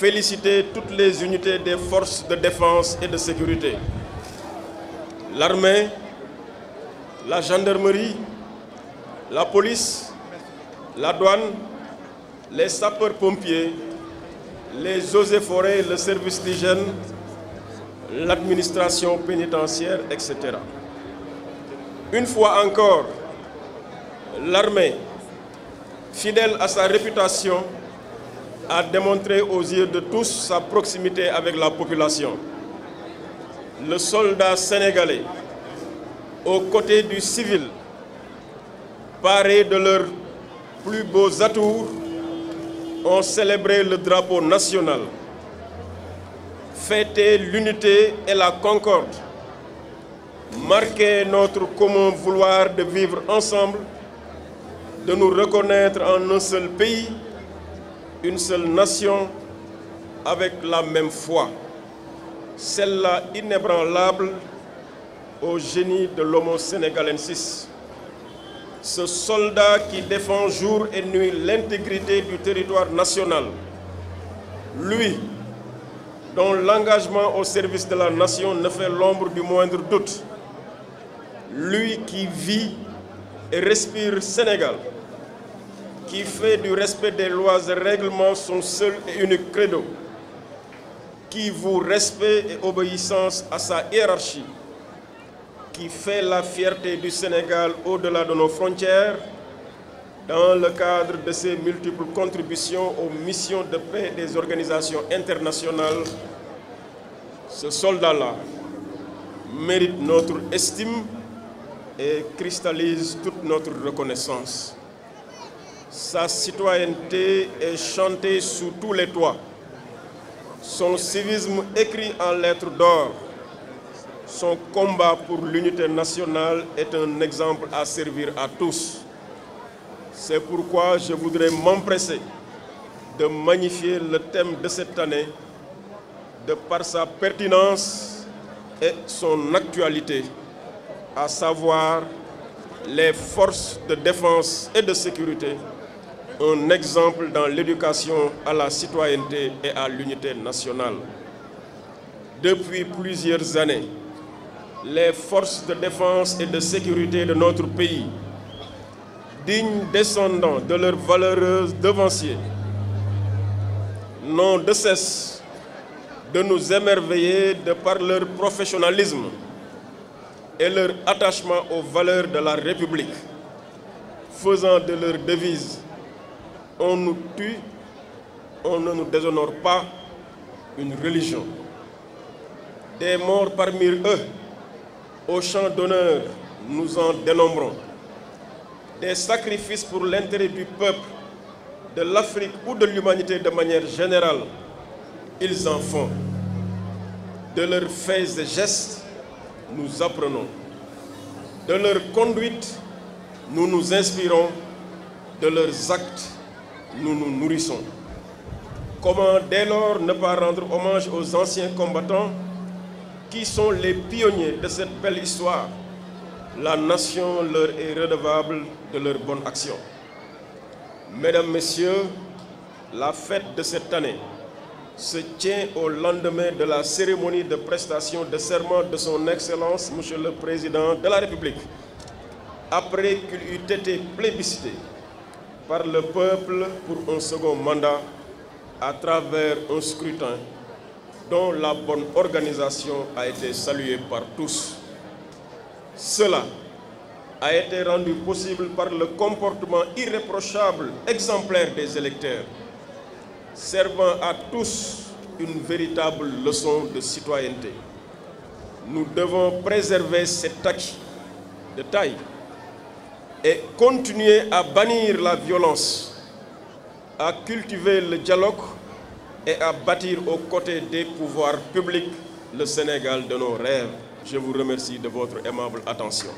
féliciter toutes les unités des forces de défense et de sécurité, l'armée, la gendarmerie, la police, la douane, les sapeurs-pompiers, les eaux et forêts, le service d'hygiène, l'administration pénitentiaire, etc. Une fois encore, l'armée, fidèle à sa réputation, a démontré aux yeux de tous sa proximité avec la population. Le soldat sénégalais, aux côtés du civil, parés de leurs plus beaux atours, ont célébré le drapeau national, fêté l'unité et la concorde, marqué notre commun vouloir de vivre ensemble, de nous reconnaître en un seul pays, une seule nation, avec la même foi, celle-là inébranlable au génie de l'homo sénégalensis. Ce soldat qui défend jour et nuit l'intégrité du territoire national, lui, dont l'engagement au service de la nation ne fait l'ombre du moindre doute, lui qui vit et respire Sénégal, qui fait du respect des lois et règlements son seul et unique credo, qui voue respect et obéissance à sa hiérarchie, qui fait la fierté du Sénégal au-delà de nos frontières, dans le cadre de ses multiples contributions aux missions de paix des organisations internationales. Ce soldat-là mérite notre estime et cristallise toute notre reconnaissance. Sa citoyenneté est chantée sous tous les toits. Son civisme écrit en lettres d'or. Son combat pour l'unité nationale est un exemple à servir à tous. C'est pourquoi je voudrais m'empresser de magnifier le thème de cette année de par sa pertinence et son actualité, à savoir les forces de défense et de sécurité, un exemple dans l'éducation à la citoyenneté et à l'unité nationale. Depuis plusieurs années, les forces de défense et de sécurité de notre pays, dignes descendants de leurs valeureux devanciers, n'ont de cesse de nous émerveiller de par leur professionnalisme et leur attachement aux valeurs de la République, faisant de leur devise « On nous tue, on ne nous déshonore pas » une religion. Des morts parmi eux, au champ d'honneur, nous en dénombrons. Des sacrifices pour l'intérêt du peuple, de l'Afrique ou de l'humanité de manière générale, ils en font. De leurs faits et gestes, nous apprenons. De leur conduite, nous nous inspirons. De leurs actes, nous nous nourrissons. Comment dès lors ne pas rendre hommage aux anciens combattants qui sont les pionniers de cette belle histoire? La nation leur est redevable de leur bonne action. Mesdames, Messieurs, la fête de cette année se tient au lendemain de la cérémonie de prestation de serment de son Excellence, Monsieur le Président de la République, après qu'il eut été plébiscité par le peuple pour un second mandat à travers un scrutin dont la bonne organisation a été saluée par tous. Cela a été rendu possible par le comportement irréprochable, exemplaire des électeurs, servant à tous une véritable leçon de citoyenneté. Nous devons préserver cet acquis de taille et continuer à bannir la violence, à cultiver le dialogue et à bâtir aux côtés des pouvoirs publics le Sénégal de nos rêves. Je vous remercie de votre aimable attention.